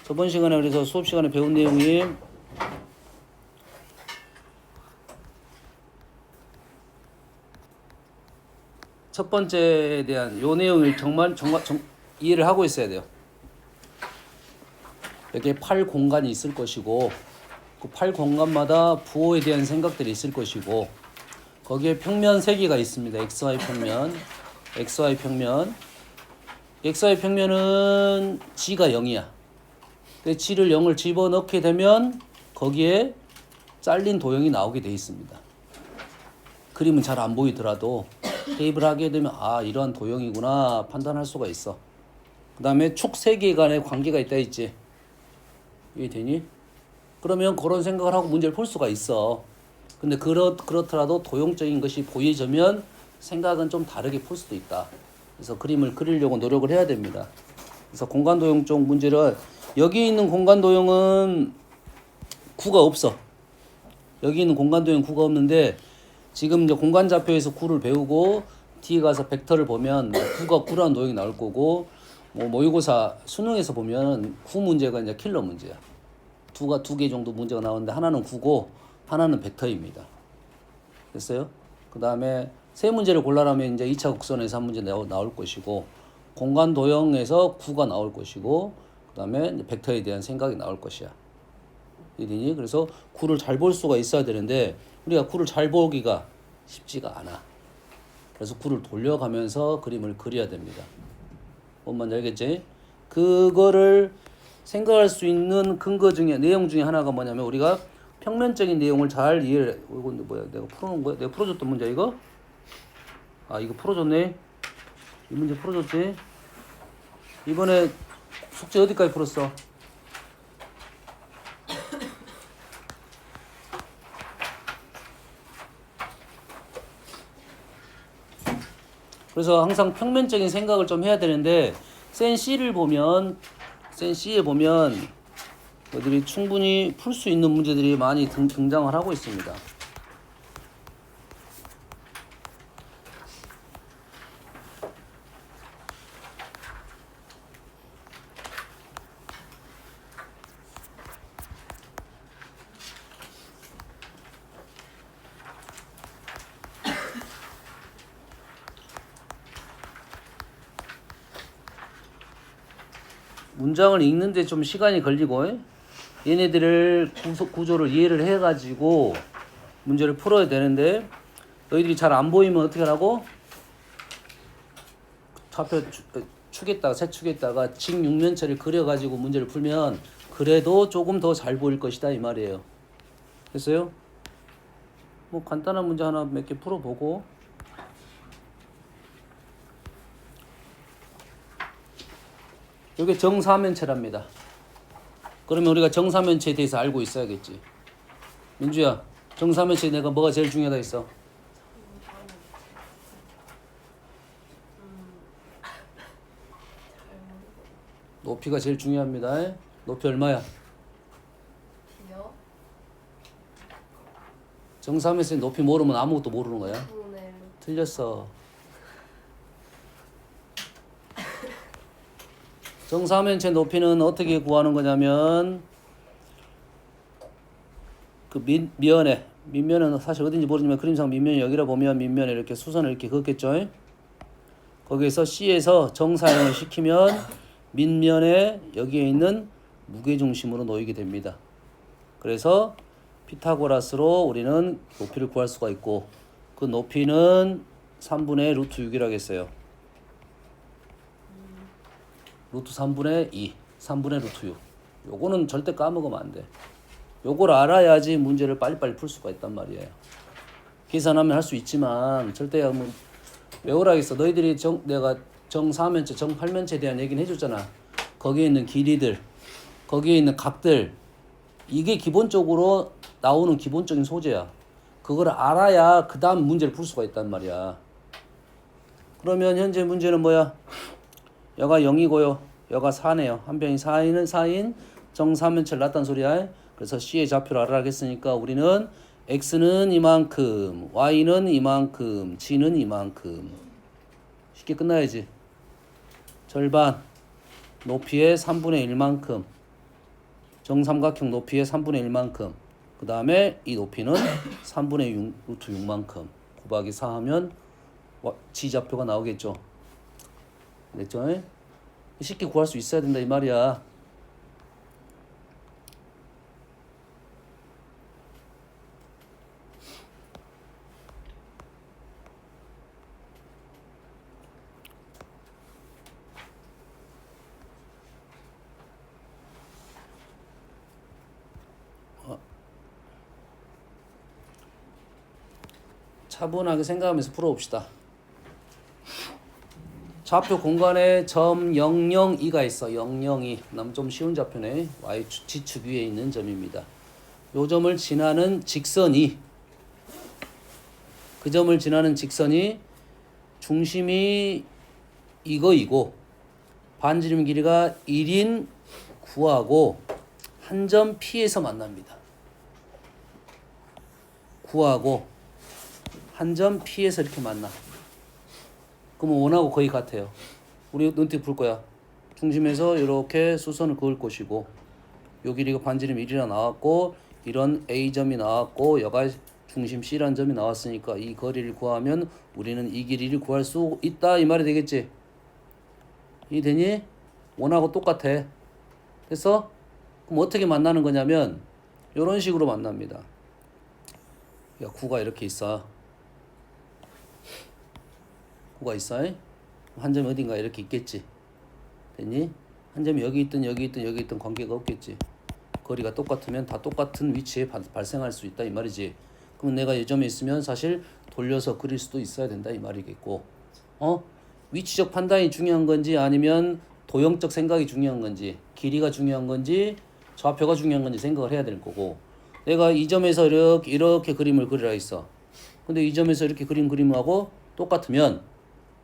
저번 시간에 그래서 수업 시간에 배운 내용이 첫 번째에 대한 요 내용을 정말 이해를 하고 있어야 돼요. 여기에 8 공간이 있을 것이고 그 8 공간마다 부호에 대한 생각들이 있을 것이고 거기에 평면 3개가 있습니다. XY 평면, XY 평면. XY 평면은 G가 0이야. 근데 G를 0을 집어넣게 되면 거기에 잘린 도형이 나오게 돼 있습니다. 그림은 잘 안 보이더라도 대입을 하게 되면 아 이러한 도형이구나 판단할 수가 있어. 그 다음에 축 3개 간의 관계가 있다 했지. 이해되니? 그러면 그런 생각을 하고 문제를 풀 수가 있어. 근데 그렇더라도 도형적인 것이 보여지면 생각은 좀 다르게 풀 수도 있다. 그래서 그림을 그리려고 노력을 해야 됩니다. 그래서 공간도형 쪽 문제를 여기 있는 공간도형은 구가 없어. 여기 있는 공간도형 구가 없는데 지금 이제 공간좌표에서 구를 배우고 뒤에 가서 벡터를 보면 구가 구라는 도형이 나올 거고 뭐 모의고사 수능에서 보면 구 문제가 이제 킬러 문제야. 두 개 정도 문제가 나오는데 하나는 구고 하나는 벡터입니다. 됐어요? 그 다음에 세 문제를 골라라면 이제 2차 곡선에서 한 문제 나올 것이고 공간 도형에서 구가 나올 것이고 그 다음에 벡터에 대한 생각이 나올 것이야. 이해되니? 그래서 구를 잘 볼 수가 있어야 되는데 우리가 구를 잘 보기가 쉽지가 않아. 그래서 구를 돌려가면서 그림을 그려야 됩니다. 뭔 말인지 알겠지? 그거를 생각할 수 있는 근거 중에 내용 중에 하나가 뭐냐면 우리가 평면적인 내용을 잘 이해를 해. 이거 뭐야? 내가 풀어놓은 거야? 내가 풀어줬던 문제야 이거? 아 이거 풀어줬네. 이 문제 풀어줬지? 이번에 숙제 어디까지 풀었어? 그래서 항상 평면적인 생각을 좀 해야 되는데 센 C에 보면 그들이 충분히 풀 수 있는 문제들이 많이 등장을 하고 있습니다. 문장을 읽는데 좀 시간이 걸리고 얘네들을 구조를 이해를 해가지고 문제를 풀어야 되는데 너희들이 잘 안 보이면 어떻게 하라고? 좌표 축에다가 세 축에다가 직육면체를 그려가지고 문제를 풀면 그래도 조금 더 잘 보일 것이다 이 말이에요. 됐어요? 뭐 간단한 문제 하나 몇 개 풀어보고 이게 정사면체랍니다. 그러면 우리가 정사면체에 대해서 알고 있어야겠지. 민주야, 정사면체 내가 뭐가 제일 중요하다 했어? 높이가 제일 중요합니다. 높이 얼마야? 정사면체 높이 모르면 아무것도 모르는 거야. 네. 틀렸어. 정사면체 높이는 어떻게 구하는 거냐면 그 밑면은 사실 어딘지 모르지만 그림상 밑면이 여기라 보면 밑면에 이렇게 수선을 이렇게 긋겠죠. 거기에서 C에서 정사형을 시키면 밑면에 여기에 있는 무게중심으로 놓이게 됩니다. 그래서 피타고라스로 우리는 높이를 구할 수가 있고 그 높이는 3분의 루트 6이라고 했어요. 루트 3분의 2, 3분의 루트 6. 요거는 절대 까먹으면 안 돼. 요걸 알아야지 문제를 빨리빨리 풀 수가 있단 말이에요. 계산하면 할 수 있지만 절대 뭐 외우라겠어. 너희들이 내가 정사면체, 정팔면체에 대한 얘기는 해줬잖아. 거기에 있는 길이들, 거기에 있는 각들 이게 기본적으로 나오는 기본적인 소재야. 그걸 알아야 그 다음 문제를 풀 수가 있단 말이야. 그러면 현재 문제는 뭐야? 여가 0이고요. 여가 4네요. 한 변이 4인 정사면체를 놨단 소리야. 그래서 C의 좌표를 알아야겠으니까 우리는 X는 이만큼, Y는 이만큼, G는 이만큼. 쉽게 끝나야지. 절반 높이의 3분의 1만큼, 정삼각형 높이의 3분의 1만큼, 그 다음에 이 높이는 3분의 6, 루트 6만큼 곱하기 4 하면 지좌표가 나오겠죠. 됐죠? 쉽게 구할 수 있어야 된다 이 말이야. 차분하게 생각하면서 풀어봅시다. 좌표 공간에 점 002가 있어. 002. 남 좀 쉬운 좌표네. y 지축 위에 있는 점입니다. 요 점을 지나는 직선이, 그 점을 지나는 직선이 중심이 이거이고 반지름 길이가 1인 9하고 한 점 P에서 만납니다. 9하고 한 점 P에서 이렇게 만나. 그러면 원하고 거의 같아요. 우리 어떻게 풀 거야? 중심에서 이렇게 수선을 그을 것이고 요 길이가 반지름 1이라 나왔고 이런 A점이 나왔고 여가 중심 C라는 점이 나왔으니까 이 거리를 구하면 우리는 이 길이를 구할 수 있다 이 말이 되겠지? 이 되니? 원하고 똑같아. 그래서 그럼 어떻게 만나는 거냐면 이런 식으로 만납니다. 야, 9가 이렇게 있어. 9가 있어. 한 점이 어딘가 이렇게 있겠지. 됐니? 한 점이 여기 있든 여기 있든 여기 있든 관계가 없겠지. 거리가 똑같으면 다 똑같은 위치에 발생할 수 있다 이 말이지. 그럼 내가 이 점에 있으면 사실 돌려서 그릴 수도 있어야 된다 이 말이겠고. 위치적 판단이 중요한 건지 아니면 도형적 생각이 중요한 건지 길이가 중요한 건지 좌표가 중요한 건지 생각을 해야 될 거고. 내가 이 점에서 이렇게 그림을 그리라 했어. 근데 이 점에서 이렇게 그림하고 똑같으면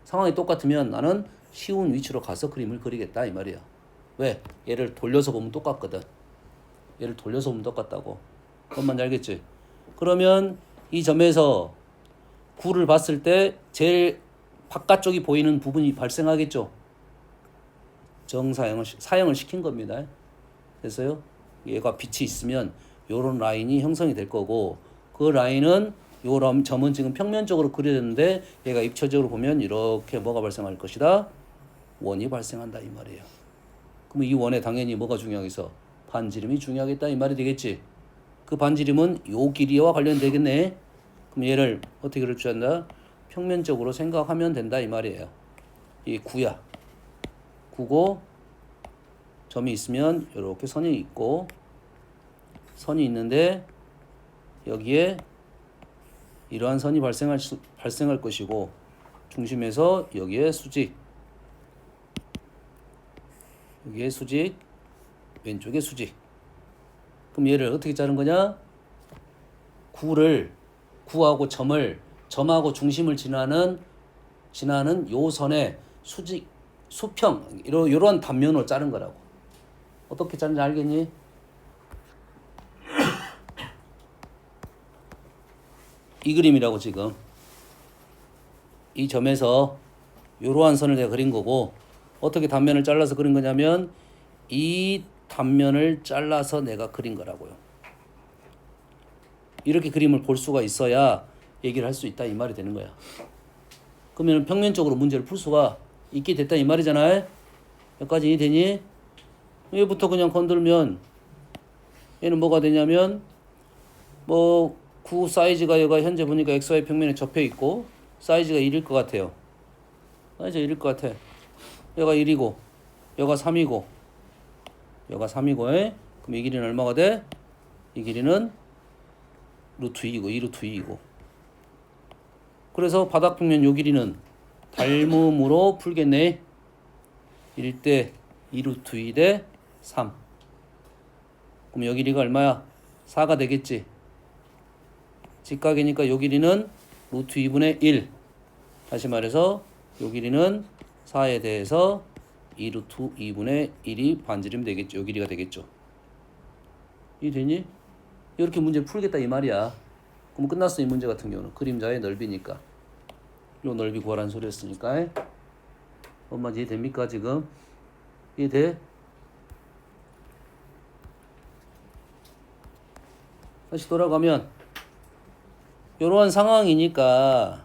상황이 똑같으면 나는 쉬운 위치로 가서 그림을 그리겠다 이 말이야. 왜? 얘를 돌려서 보면 똑같거든. 얘를 돌려서 보면 똑같다고. 그것만 알겠지? 그러면 이 점에서 9를 봤을 때 제일 바깥쪽이 보이는 부분이 발생하겠죠. 사형을 시킨 겁니다. 그래서요. 얘가 빛이 있으면 요런 라인이 형성이 될 거고 그 라인은 요 점은 지금 평면적으로 그려졌는데 얘가 입체적으로 보면 이렇게 뭐가 발생할 것이다? 원이 발생한다 이 말이에요. 그럼 이 원에 당연히 뭐가 중요하겠어? 반지름이 중요하겠다 이 말이 되겠지. 그 반지름은 요 길이와 관련되겠네. 그럼 얘를 어떻게 그릴 줄 안다? 평면적으로 생각하면 된다 이 말이에요. 이 9야. 9고 점이 있으면 이렇게 선이 있고 선이 있는데 여기에 이러한 선이 발생할 것이고 중심에서 여기에 수직, 여기에 수직, 왼쪽에 수직. 그럼 얘를 어떻게 자른 거냐? 9하고 점하고 중심을 지나는 요 선에 수직, 수평 이런 단면으로 자른 거라고. 어떻게 자른지 알겠니? 이 그림이라고 지금. 이 점에서 이러한 선을 내가 그린 거고 어떻게 단면을 잘라서 그린 거냐면 이 단면을 잘라서 내가 그린 거라고요. 이렇게 그림을 볼 수가 있어야 얘기를 할 수 있다 이 말이 되는 거야. 그러면 평면적으로 문제를 풀 수가 있게 됐다 이 말이잖아요. 여기까지 되니? 얘부터 그냥 건들면 얘는 뭐가 되냐면 9 사이즈가 얘가 현재 보니까 XY 평면에 접혀 있고 사이즈가 1일 것 같아요. 사이즈가 1일 것 같아. 얘가 1이고 얘가 3이고 얘가 3이고 그럼 이 길이는 얼마가 돼? 이 길이는 루트 2이고 2루트 2이고 그래서 바닥평면 요 길이는 닮음으로 풀겠네. 1대 2루트 2 대 3. 그럼 요 길이가 얼마야? 4가 되겠지. 직각이니까 요 길이는 루트 2분의 1. 다시 말해서 요 길이는 4에 대해서 2루트 2분의 1이 반지름 되겠죠. 요 길이가 되겠죠. 이 되니? 이렇게 문제 풀겠다 이 말이야. 그럼 끝났어 이 문제 같은 경우는. 그림자의 넓이니까. 요 넓이 구하라는 소리였으니까. 엄마 이해 됩니까 지금? 이해돼? 다시 돌아가면 이러한 상황이니까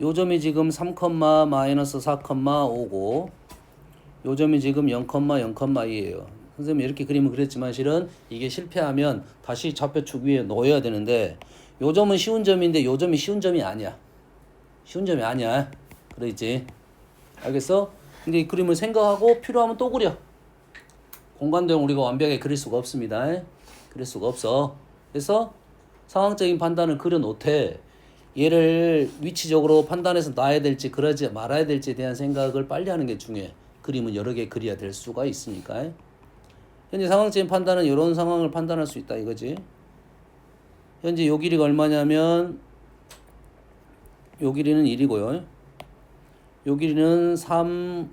요 점이 지금 3, 마이너스 4,5고 요 점이 지금 0,0,2예요. 선생님이 이렇게 그림을 그렸지만 실은 이게 실패하면 다시 좌표축 위에 놓여야 되는데 요 점은 쉬운 점인데 요 점이 쉬운 점이 아니야. 쉬운 점이 아니야. 그러지? 알겠어? 근데 이 그림을 생각하고 필요하면 또 그려. 공간도형 우리가 완벽하게 그릴 수가 없습니다. 그릴 수가 없어. 그래서 상황적인 판단을 그려 놓되 얘를 위치적으로 판단해서 놔야 될지 그러지 말아야 될지에 대한 생각을 빨리 하는 게 중요해. 그림은 여러 개 그려야 될 수가 있으니까. 현재 상황적인 판단은 이런 상황을 판단할 수 있다 이거지. 현재 요 길이가 얼마냐면 요 길이는 1이고요. 요 길이는 3,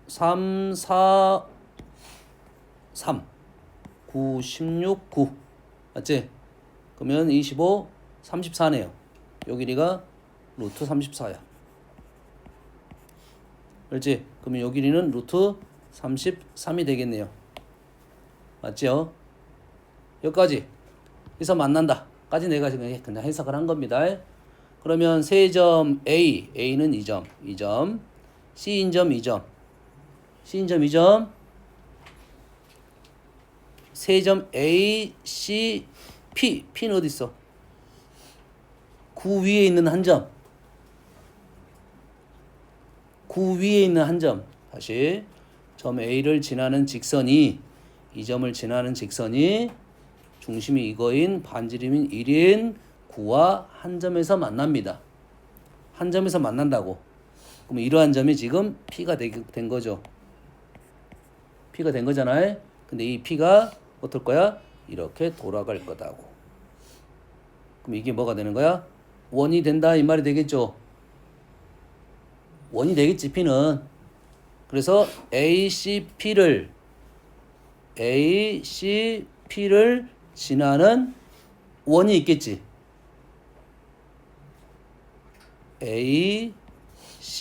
4, 3, 9, 16, 9 맞지? 그러면 25, 34네요. 요 길이가 루트 34야. 그렇지? 그러면 요 길이는 루트 33이 되겠네요. 맞죠? 여기까지. 여기서 만난다. 까지 내가 지금 그냥 해석을 한 겁니다. 그러면 세점 A, A는 2점, 2점, C인점 2점, C인점 2점, 세점 A, C, P, P는 어디 있어? 9 위에 있는 한 점, 9 위에 있는 한 점. 다시 점 A를 지나는 직선이 이 점을 지나는 직선이 중심이 이거인 반지름인 1인 9와 한 점에서 만납니다. 한 점에서 만난다고. 그럼 이러한 점이 지금 P가 된 거죠. P가 된 거잖아요. 근데 이 P가 어떨 거야? 이렇게 돌아갈 거다고. 그럼 이게 뭐가 되는 거야? 원이 된다 이 말이 되겠죠. 원이 되겠지 P는. 그래서 ACP를 지나는 원이 있겠지.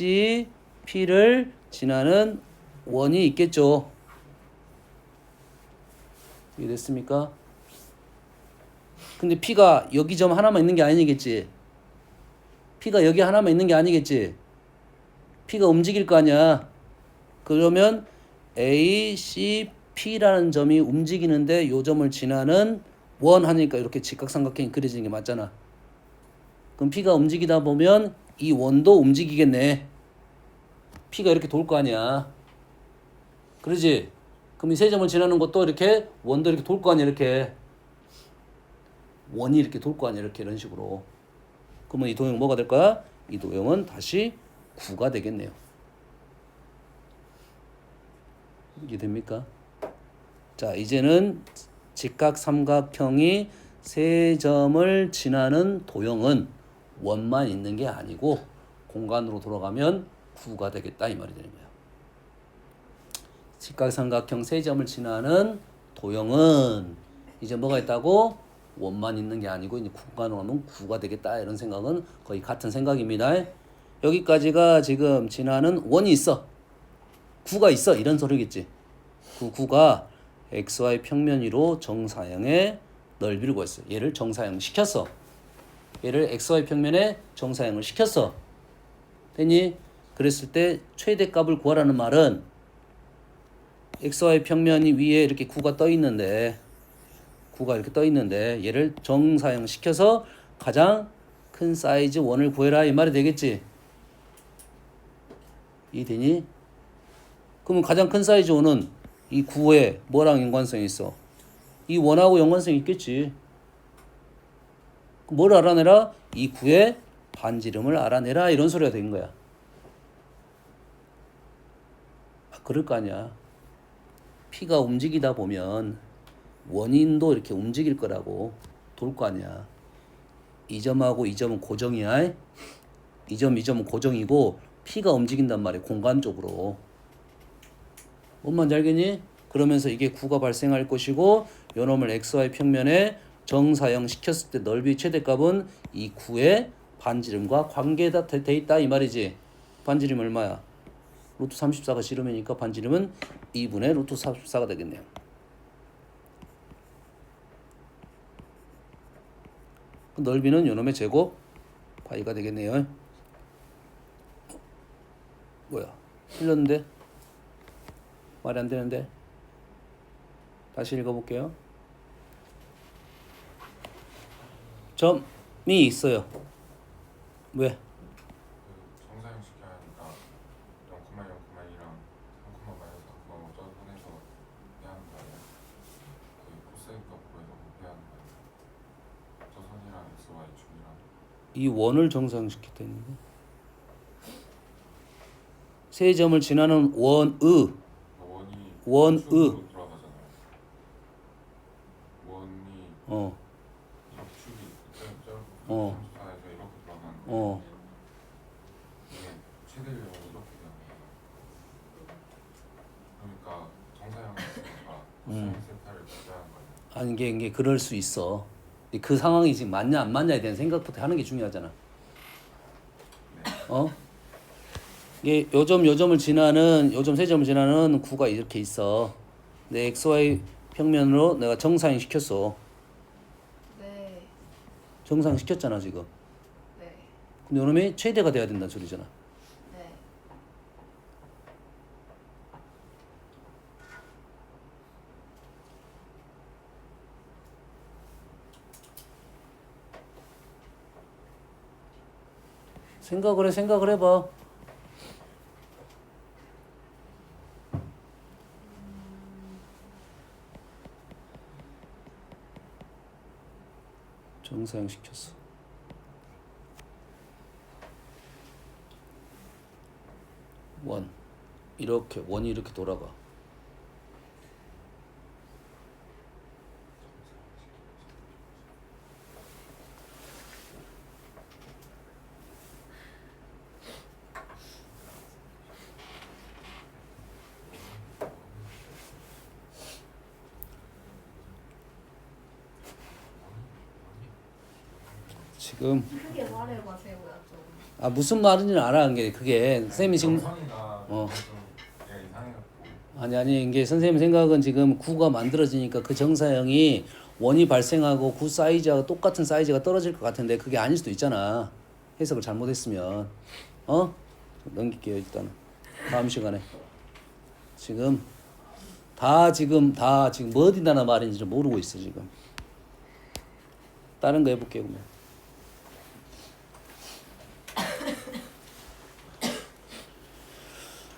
ACP를 지나는 원이 있겠죠. 이해됐습니까? 근데 P가 여기 점 하나만 있는 게 아니겠지. P가 여기 하나만 있는 게 아니겠지. P가 움직일 거 아니야. 그러면 ACP라는 점이 움직이는데 요 점을 지나는 원 하니까 이렇게 직각삼각형이 그려지는 게 맞잖아. 그럼 P가 움직이다 보면 이 원도 움직이겠네. P가 이렇게 돌 거 아니야. 그러지? 그럼 이 세 점을 지나는 것도 이렇게 원도 이렇게 돌 거 아니야. 이렇게 원이 이렇게 돌 거 아니야. 이렇게 이런 식으로. 그러면 이 도형은 뭐가 될 거야? 이 도형은 다시 9가 되겠네요. 이해됩니까? 자, 이제는 직각삼각형이 세 점을 지나는 도형은 원만 있는 게 아니고 공간으로 돌아가면 9가 되겠다 이 말이 되는 거예요. 직각삼각형 세 점을 지나는 도형은 이제 뭐가 있다고? 원만 있는 게 아니고 이제 공간으로 하면 9가 되겠다 이런 생각은 거의 같은 생각입니다. 여기까지가 지금 지나는 원이 있어. 9가 있어. 이런 소리겠지. 그 9가 XY 평면 위로 정사형의 넓이를 구했어. 얘를 정사형 시켰어. 얘를 XY 평면에 정사형을 시켰어. 됐니? 그랬을 때 최대값을 구하라는 말은 XY 평면이 위에 이렇게 9가 떠 있는데 9가 이렇게 떠 있는데 얘를 정사형 시켜서 가장 큰 사이즈 원을 구해라 이 말이 되겠지. 이해되니? 그러면 가장 큰 사이즈 원은 이 9에 뭐랑 연관성이 있어? 이 원하고 연관성이 있겠지. 뭘 알아내라? 이 9의 반지름을 알아내라 이런 소리가 된 거야. 그럴 거 아니야. P가 움직이다 보면 원인도 이렇게 움직일 거라고 돌 거 아니야. 이 점하고 이 점은 고정이야. 이 점은 고정이고 P가 움직인단 말이야. 공간적으로. 뭔 말인지 알겠니? 그러면서 이게 9가 발생할 것이고 요놈을 XY 평면에 정사형 시켰을 때 넓이 최대값은 이 9의 반지름과 관계돼 있다 이 말이지. 반지름 얼마야? 루트 34가 지름이니까 반지름은 2분의 루트 34가 되겠네요. 넓이는 요놈의 제곱 파이가 되겠네요. 뭐야? 틀렸는데? 말이 안 되는데? 다시 읽어볼게요. 점이 있어요. 왜? 정사형 시켜야 하니까 0,0,2랑 3,-3,5 적분해서 빼하는 거 아니야? 그 코사인값 구해서 빼하는 거 아니야? 저 선이랑 XY 축이랑 이 원을 정상시켰다 했는데 세 점을 지나는 원의 원의 축으로 돌아가잖아요. 원이 이렇게 축이 짧고 34에서 이렇게 돌아가는 거 이게 최대량이 이렇게 되는 거야. 그러니까 정사형이 있으니까 코사인 세타를 빼하는 거야. 아니 이게 그럴 수 있어. 그 상황이 지금 맞냐 안 맞냐에 대한 생각부터 하는 게 중요하잖아. 이게 요점을 지나는 요점 세 점을 지나는 구가 이렇게 있어. 내 XY 평면으로 내가 정상인 시켰어. 네. 정상 시켰잖아 지금. 네. 근데 요놈이 최대가 돼야 된다는 소리잖아. 네. 생각을 해봐. 정사형 시켰어. 원이 이렇게 돌아가. 지금 크게 말해봐세요, 좀. 무슨 말인지는 알아. 그게 선생님이 지금 정선이가 좀 얘가 이상해갖고 아니 이게 선생님 생각은 지금 구가 만들어지니까 그 정사형이 원이 발생하고 구 사이즈하고 똑같은 사이즈가 떨어질 것 같은데 그게 아닐 수도 있잖아. 해석을 잘못했으면 넘길게요. 일단 다음 시간에 지금 다 지금 뭐 어디 나라 말인지 모르고 있어 지금. 다른 거 해볼게요 그러면.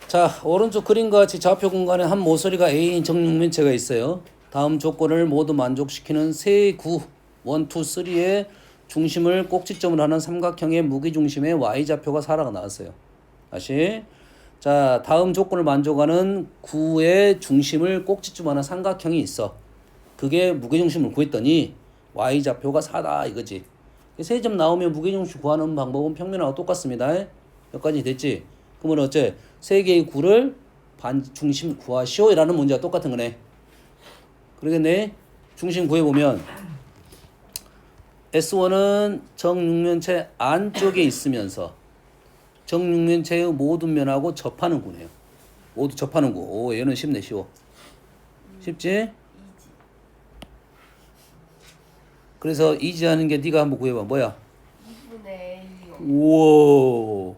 자, 오른쪽 그림과 같이 좌표 공간에 한 모서리가 A인 정육면체가 있어요. 다음 조건을 모두 만족시키는 세 구 1, 2, 3의 중심을 꼭지점으로 하는 삼각형의 무게중심의 Y좌표가 4라가 나왔어요. 다시 자, 다음 조건을 만족하는 구의 중심을 꼭지점 하는 삼각형이 있어. 그게 무게중심을 구했더니 Y좌표가 4다 이거지. 세 점 나오면 무게중심 구하는 방법은 평면하고 똑같습니다. 여기까지 됐지? 그러면 어째? 세 개의 구를 중심 구하시오 라는 문제가 똑같은 거네. 그러겠네. 중심 구해보면 S1은 정육면체 안쪽에 있으면서 정육면체의 모든 면하고 접하는 구네요. 모두 접하는 구. 오, 얘는 쉽네. 쉬워. 쉽지? 그래서 이지하는 게 네가 한번 구해봐. 뭐야? 2분의 1이요. 우와.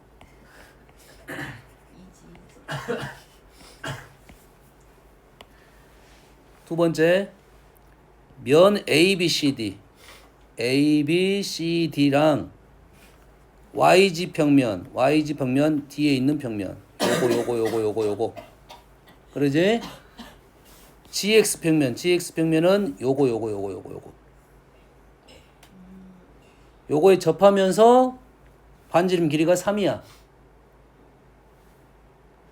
두 번째 면 ABCD랑 YG 평면 D에 있는 평면 요거 그러지? GX 평면은 요거에 접하면서 반지름 길이가 3이야.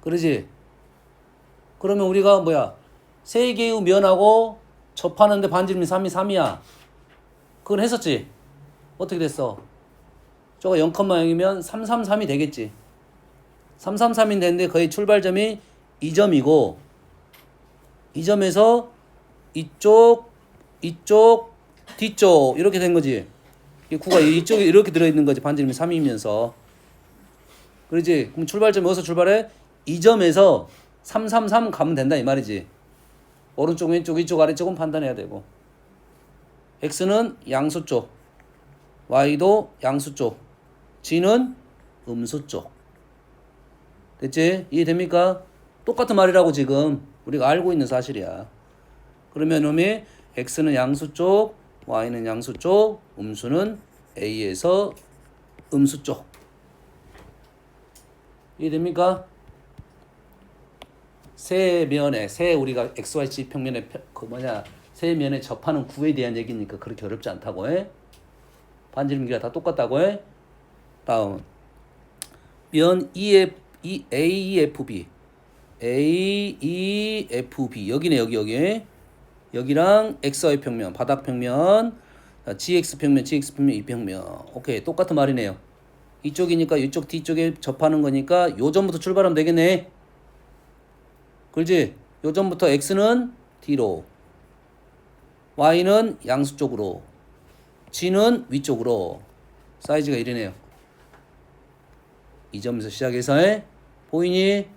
그러지? 그러면 우리가 뭐야? 세 개의 면하고 접하는데 반지름이 3이야. 그건 했었지? 어떻게 됐어? 저거 0,0이면 333이 되겠지. 333이 되는데 거의 출발점이 2점이고 2점에서 이쪽, 뒤쪽 이렇게 된 거지. 이 구가 이쪽에 이렇게 들어있는 거지. 반지름이 3이면서. 그렇지? 그럼 출발점이 어디서 출발해? 이 점에서 333 가면 된다 이 말이지. 오른쪽 왼쪽 위쪽 아래쪽은 판단해야 되고 x는 양수 쪽 y도 양수 쪽 g는 음수 쪽. 됐지? 이해됩니까? 똑같은 말이라고 지금 우리가 알고 있는 사실이야. 그러면 놈이 x는 양수 쪽 y는 양수 쪽 음수는 a에서 음수 쪽. 이해됩니까? 세 면에 세 우리가 xyz 평면에 세 면에 접하는 구에 대한 얘기니까 그렇게 어렵지 않다고 해. 반지름기가 다 똑같다고 해. 다음 면 AEFB AEFB 여기네 여기 여기랑 XY 평면 바닥 평면 GX 평면 이 평면 오케이 똑같은 말이네요. 이쪽이니까 이쪽 뒤쪽에 접하는 거니까 요 점부터 출발하면 되겠네. 그렇지? 요 점부터 X는 뒤로 Y는 양수 쪽으로 G는 위쪽으로 사이즈가 이러네요. 이 점에서 시작해서 보이니?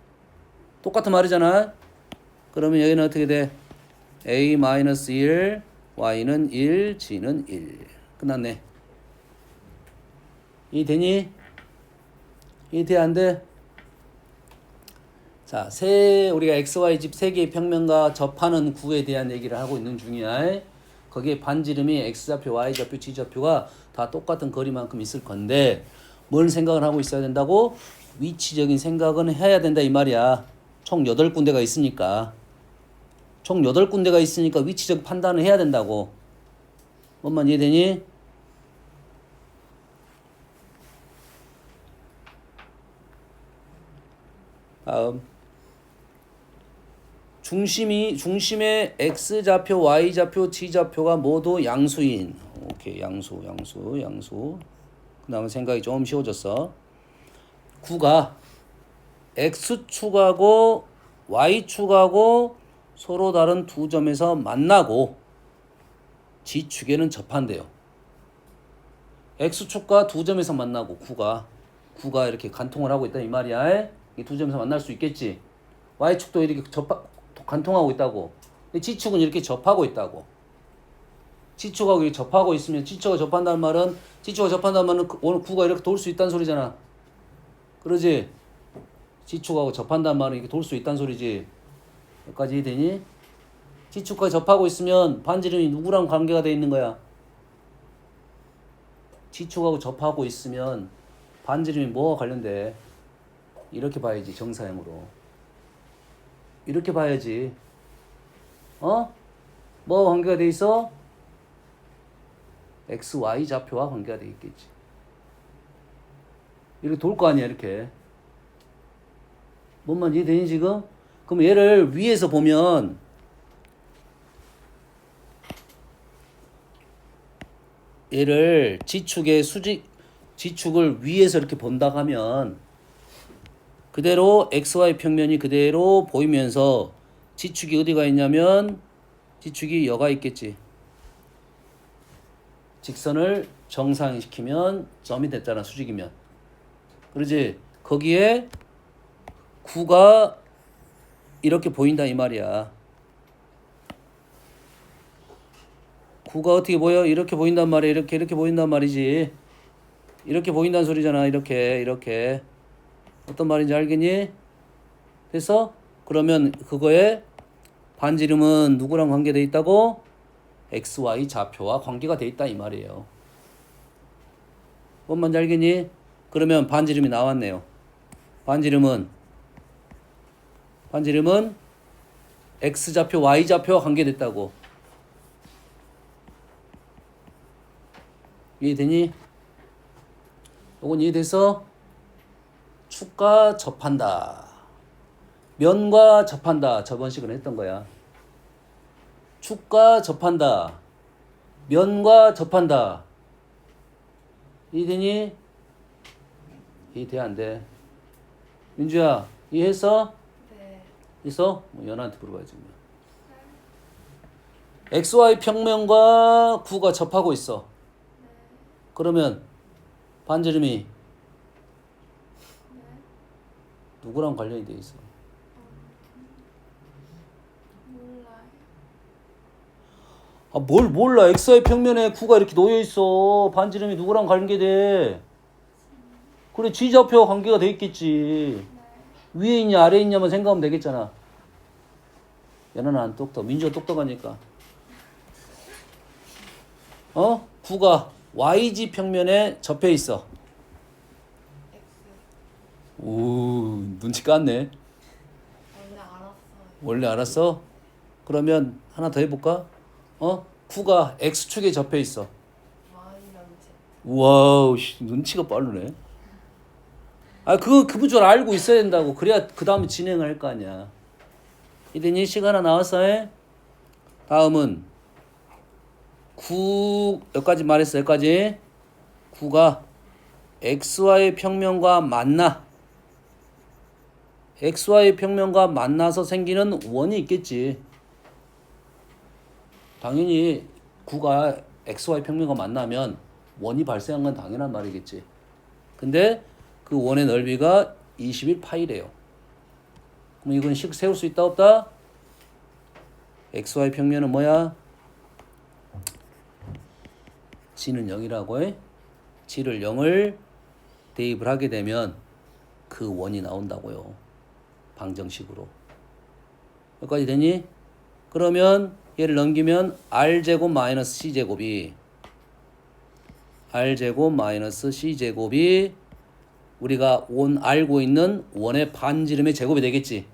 똑같은 말이잖아. 그러면 여기는 어떻게 돼? A-1 Y는 1 G는 1 끝났네. 이해되니? 이해돼 안 돼? 자, 우리가 XY 집 세 개의 평면과 접하는 구에 대한 얘기를 하고 있는 중이야. 거기에 반지름이 X좌표, Y좌표, G좌표가 다 똑같은 거리만큼 있을 건데 뭘 생각을 하고 있어야 된다고? 위치적인 생각은 해야 된다 이 말이야. 총 8군데가 있으니까. 총 8군데가 있으니까 위치적 판단을 해야 된다고. 뭔만 이해되니? 다음 중심의 X좌표, Y좌표, G좌표가 모두 양수인. 오케이, 양수. 그 다음에 생각이 좀 쉬워졌어. 구가 X축하고 Y축하고 서로 다른 두 점에서 만나고 G축에는 접한대요. X축과 두 점에서 만나고 구가 이렇게 간통을 하고 있다 이 말이야. 이 두 점에서 만날 수 있겠지. Y축도 이렇게 간통하고 있다고. G축은 이렇게 접하고 있다고. G축하고 이렇게 접하고 있으면 G축과 접한다는 말은 오늘 구가 이렇게 돌 수 있다는 소리잖아. 그러지? G축하고 접한다는 말은 이렇게 돌 수 있다는 소리지. 여기까지 이해되니? G축과 접하고 있으면 반지름이 누구랑 관계가 돼 있는 거야? G축하고 접하고 있으면 반지름이 뭐와 관련돼? 이렇게 봐야지 정사형으로. 이렇게 봐야지. 뭐와 관계가 돼 있어? X, Y 좌표와 관계가 돼 있겠지. 이렇게 돌 거 아니야 이렇게. 뭔만 이해되니 지금? 그럼 얘를 위에서 보면 얘를 G축을 위에서 이렇게 본다 하면 그대로 XY 평면이 그대로 보이면서 G축이 어디가 있냐면 G축이 여가 있겠지. 직선을 정상시키면 점이 됐잖아 수직이면. 그러지? 거기에 구가 이렇게 보인다 이 말이야. 구가 어떻게 보여? 이렇게 보인단 말이야. 이렇게 보인단 말이지. 이렇게 보인다는 소리잖아. 이렇게. 어떤 말인지 알겠니? 됐어? 그러면 그거에 반지름은 누구랑 관계돼 있다고? XY 좌표와 관계가 돼 있다 이 말이에요. 뭔 말인지 알겠니? 그러면 반지름이 나왔네요. 반지름은 X좌표, Y좌표와 관계됐다고. 이해되니? 요건 이해됐어? 축과 접한다. 면과 접한다. 저번 시간에 했던 거야. 축과 접한다. 면과 접한다. 이해되니? 이해돼 안 돼? 민주야 이해했어? 네. 있어? 뭐 연아한테 물어봐야지. XY 평면과 구가 접하고 있어. 누구랑 관련이 돼 있어? 몰라요. 아, 뭘 몰라. xy 평면에 9가 이렇게 놓여 있어. 반지름이 누구랑 관계돼? 그래, G좌표와 관계가 돼 있겠지. 위에 있냐 아래에 있냐만 생각하면 되겠잖아. 얘는 안 똑똑. 민주가 똑똑하니까. 9가 YG 평면에 접해 있어. X. 오, 눈치 깠네. 원래 알았어요. 원래 알았어? 그러면 하나 더 해볼까? 9가 X축에 접해 있어. Y랑 Z. 와우, 씨, 눈치가 빠르네. 아, 그 구조를 알고 있어야 된다고. 그래야 그 다음에 진행을 할 거 아니야. 이더니 시간 하나 나왔어. 해? 다음은 9, 여기까지 말했어. 여기까지. 9가 XY 평면과 만나. XY 평면과 만나서 생기는 원이 있겠지. 당연히 9가 XY 평면과 만나면 원이 발생한 건 당연한 말이겠지. 근데 그 원의 넓이가 21파이래요. 그럼 이건 식 세울 수 있다 없다? XY 평면은 뭐야? G는 0이라고 해. G를 0을 대입을 하게 되면 그 원이 나온다고요. 방정식으로. 여기까지 되니? 그러면 얘를 넘기면 R제곱 마이너스 C제곱이 R제곱 마이너스 C제곱이 우리가 알고 있는 원의 반지름의 제곱이 되겠지.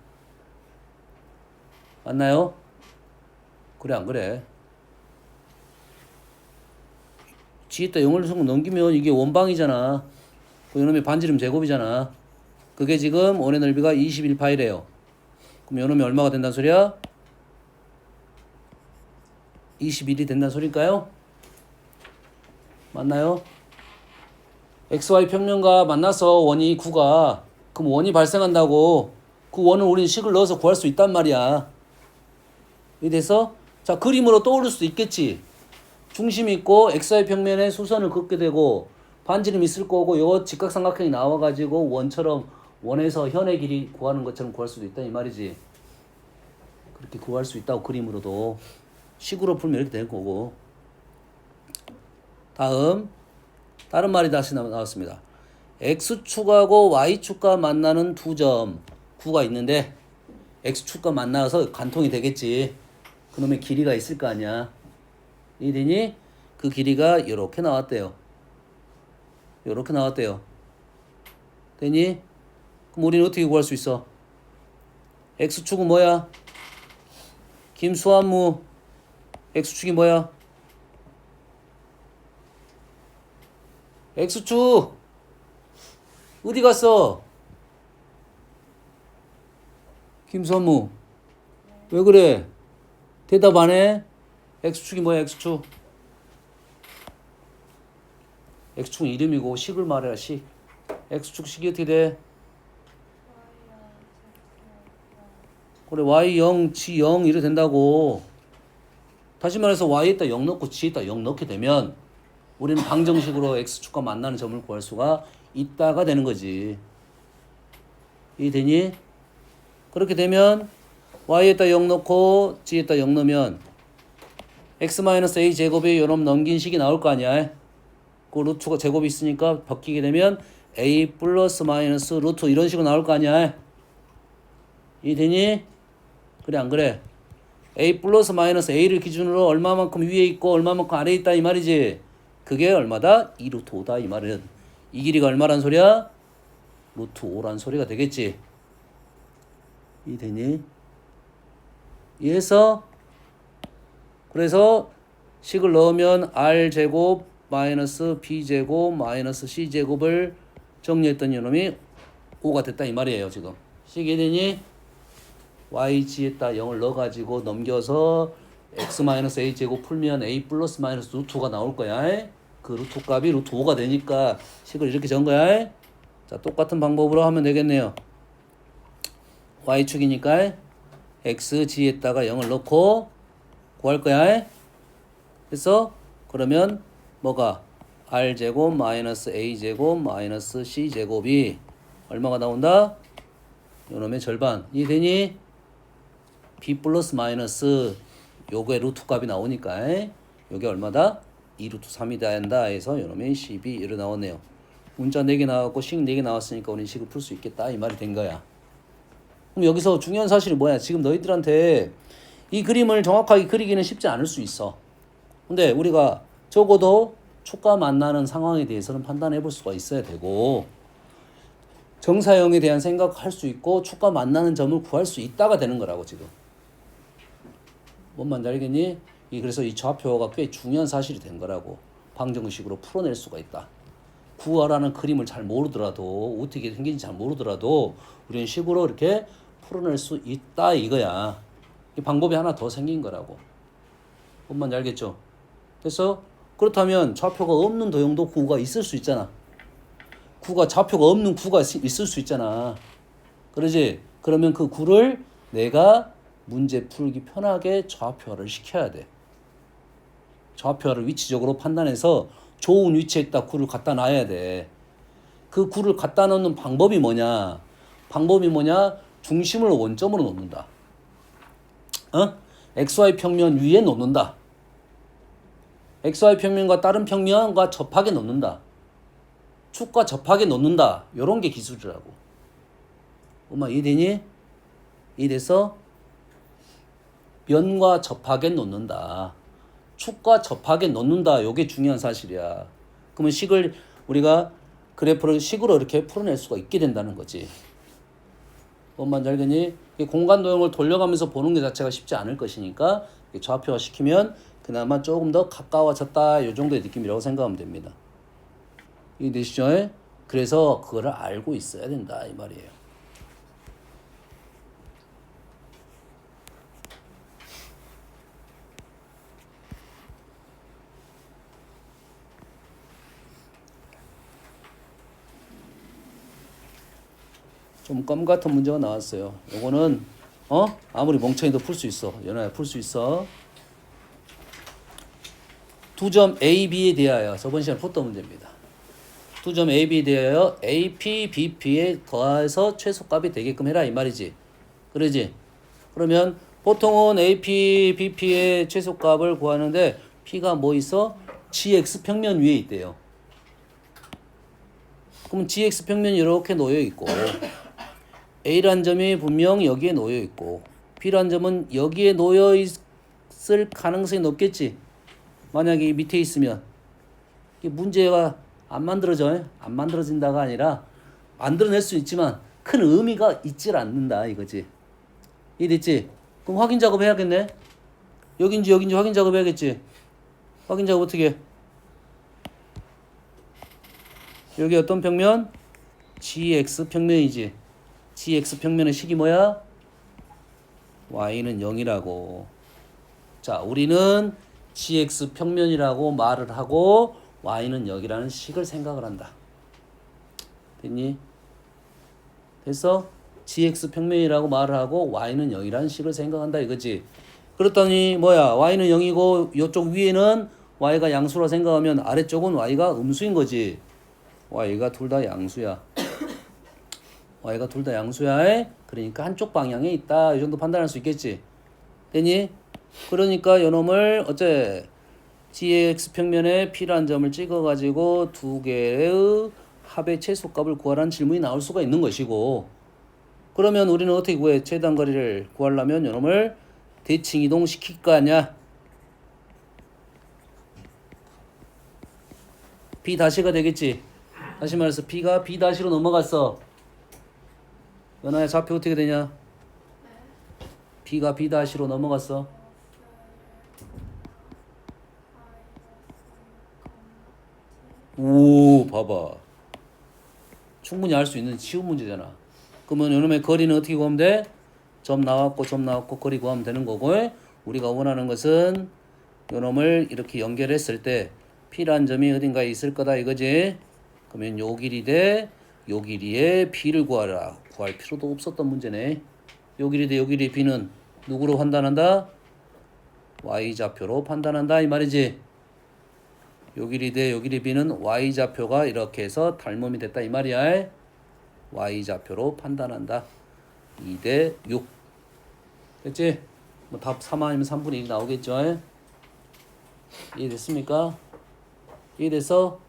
맞나요? 그래 안 그래? G에다 0을 넘기면 이게 원방이잖아. 그 요놈의 반지름 제곱이잖아. 그게 지금 원의 넓이가 21파이래요. 그럼 요놈이 얼마가 된다는 소리야? 21이 된다는 소리일까요? 맞나요? XY 평면과 만나서 원이 9가 그럼 원이 발생한다고 그 원은 우리는 식을 넣어서 구할 수 있단 말이야. 이래서 자 그림으로 떠오를 수도 있겠지. 중심이 있고 XY 평면에 수선을 긋게 되고 반지름 있을 거고 요 직각삼각형이 나와가지고 원처럼 원에서 현의 길이 구하는 것처럼 구할 수도 있다 이 말이지. 그렇게 구할 수 있다고 그림으로도 식으로 풀면 이렇게 될 거고. 다른 말이 다시 나왔습니다. X축하고 Y축과 만나는 두 점 9가 있는데 X축과 만나서 관통이 되겠지. 그놈의 길이가 있을 거 아니야. 이되니 그 길이가 이렇게 나왔대요. 이렇게 나왔대요. 되니? 그럼 우리는 어떻게 구할 수 있어? X축은 뭐야? 김수환무 X축이 뭐야? X축 어디 갔어? 김수환무 왜 그래? 대답 안 해? X축이 뭐야? X축 X축은 이름이고 식을 말해라 식. X축 식이 어떻게 돼? 그래 Y0, G0 이래 된다고. 다시 말해서 Y에다 0 넣고 G에다 0 넣게 되면 우리는 방정식으로 X축과 만나는 점을 구할 수가 있다가 되는 거지. 이해되니? 그렇게 되면 Y에다 0 넣고 G에다 0 넣으면 X-A 제곱이 요놈 넘긴 식이 나올 거 아니야. 그 루트가 제곱이 있으니까 바뀌게 되면 A 플러스 마이너스 루트 이런 식으로 나올 거 아니야. 이해되니? 그래 안 그래? A 플러스 마이너스 A를 기준으로 얼마만큼 위에 있고 얼마만큼 아래에 있다 이 말이지. 그게 얼마다? 2루트 5다 이 말은. 이 길이가 얼마란 소리야? 루트 5란 소리가 되겠지. 이해되니? 이해해서 그래서 식을 넣으면 R제곱 마이너스 B제곱 마이너스 C제곱을 정리했던 이놈이 5가 됐다 이 말이에요 지금. 식이 되니 YG에다 0을 넣어가지고 넘겨서 X-A제곱 풀면 A 플러스 마이너스 루트 5가 나올 거야. 그 루트 값이 루트 5가 되니까 식을 이렇게 적은 거야. 자 똑같은 방법으로 하면 되겠네요. Y축이니까 XG에다가 0을 넣고 구할 거야. 그래서 그러면 뭐가 R제곱 마이너스 A제곱 마이너스 C제곱이 얼마가 나온다? 요놈의 절반. 이해되니? b 플러스 마이너스 요거의 루트 값이 나오니까 요게 얼마다? 2 루트 3이 된다 해서 요놈의 12 이렇게 나오네요. 문자 4개 나왔고 식 4개 나왔으니까 우리 식을 풀 수 있겠다 이 말이 된 거야. 그럼 여기서 중요한 사실이 뭐야? 지금 너희들한테 이 그림을 정확하게 그리기는 쉽지 않을 수 있어. 근데 우리가 적어도 축과 만나는 상황에 대해서는 판단해 볼 수가 있어야 되고 정사형에 대한 생각할 수 있고 축과 만나는 점을 구할 수 있다가 되는 거라고 지금. 뭔 말인지 알겠니? 그래서 이 좌표가 꽤 중요한 사실이 된 거라고. 방정식으로 풀어낼 수가 있다. 구하라는 그림을 잘 모르더라도 어떻게 생긴지 잘 모르더라도 우리는 식으로 이렇게 풀어낼 수 있다 이거야. 이 방법이 하나 더 생긴 거라고. 뭔 말인지 알겠죠? 그래서 그렇다면 좌표가 없는 도형도 구가 있을 수 있잖아. 좌표가 없는 구가 있을 수 있잖아. 그러지? 그러면 그 구를 내가 문제 풀기 편하게 좌표화를 시켜야 돼. 좌표화를 위치적으로 판단해서 좋은 위치에다 구를 갖다 놔야 돼. 그 구를 갖다 놓는 방법이 뭐냐? 중심을 원점으로 놓는다. XY 평면 위에 놓는다. XY 평면과 다른 평면과 접하게 놓는다. 축과 접하게 놓는다. 요런 게 기술이라고. 엄마 이해되니? 이해돼서 면과 접하게 놓는다. 축과 접하게 놓는다. 요게 중요한 사실이야. 그러면 식을 우리가 그래프를 식으로 이렇게 풀어낼 수가 있게 된다는 거지. 뭔 말인지 알겠니? 공간 도형을 돌려가면서 보는 게 자체가 쉽지 않을 것이니까 좌표화 시키면 그나마 조금 더 가까워졌다. 요 정도의 느낌이라고 생각하면 됩니다. 이해되시죠? 그래서 그거를 알고 있어야 된다 이 말이에요. 좀 껌 같은 문제가 나왔어요. 요거는 아무리 멍청이도 풀 수 있어. 연아야 풀 수 있어. 두 점 A, B에 대하여 저번 시간에 풀었던 문제입니다. 두 점 A, B에 대하여 AP, BP에 더해서 최소값이 되게끔 해라 이 말이지. 그러지? 그러면 보통은 AP, BP의 최소값을 구하는데 P가 뭐 있어? GX 평면 위에 있대요. 그럼 GX 평면이 이렇게 놓여 있고 A란 점이 분명 여기에 놓여 있고 B란 점은 여기에 놓여 있을 가능성이 높겠지. 만약에 밑에 있으면 이 문제가 안 만들어져. 안 만들어진다가 아니라 만들어낼 수 있지만 큰 의미가 있질 않는다 이거지. 이해됐지? 그럼 확인 작업 해야겠네. 여긴지 확인 작업 해야겠지. 확인 작업 어떻게 해? 여기 어떤 평면? GX 평면이지. GX 평면의 식이 뭐야? Y는 0이라고. 자, 우리는 GX 평면이라고 말을 하고 Y는 0이라는 식을 생각을 한다. 됐니? 됐어? GX 평면이라고 말을 하고 Y는 0이라는 식을 생각한다 이거지. 그렇더니 뭐야? Y는 0이고 이쪽 위에는 Y가 양수라 생각하면 아래쪽은 Y가 음수인 거지. Y가 둘 다 양수야. Y가 둘 다 양수야. 그러니까 한쪽 방향에 있다. 이 정도 판단할 수 있겠지. 됐니? 그러니까 요놈을 어째 GX 평면에 P라는 점을 찍어가지고 두 개의 합의 최소값을 구하라는 질문이 나올 수가 있는 것이고 그러면 우리는 어떻게 구해? 최단거리를 구하려면 요놈을 대칭 이동시킬 거 아니야? B 다시가 되겠지. 다시 말해서 B가 B 다시로 넘어갔어. 연아야 좌표 어떻게 되냐? B가 B 다시로 넘어갔어. 오, 봐봐. 충분히 알 수 있는 쉬운 문제잖아. 그러면 요놈의 거리는 어떻게 구하면 돼? 점 나왔고 거리 구하면 되는 거고 우리가 원하는 것은 요놈을 이렇게 연결했을 때 P라는 점이 어딘가에 있을 거다 이거지. 그러면 요 길이 대 요 길이에 B를 구하라. 구할 필요도 없었던 문제네. 요 길이 대 요 길이의 B는 누구로 판단한다? Y좌표로 판단한다 이 말이지. 요 길이 대 요 길이 B는 Y좌표가 이렇게 해서 닮음이 됐다 이 말이야. Y좌표로 판단한다. 2대 6. 됐지? 뭐 답 3 아니면 3분의 1이 나오겠죠? 이해됐습니까? 이해돼서?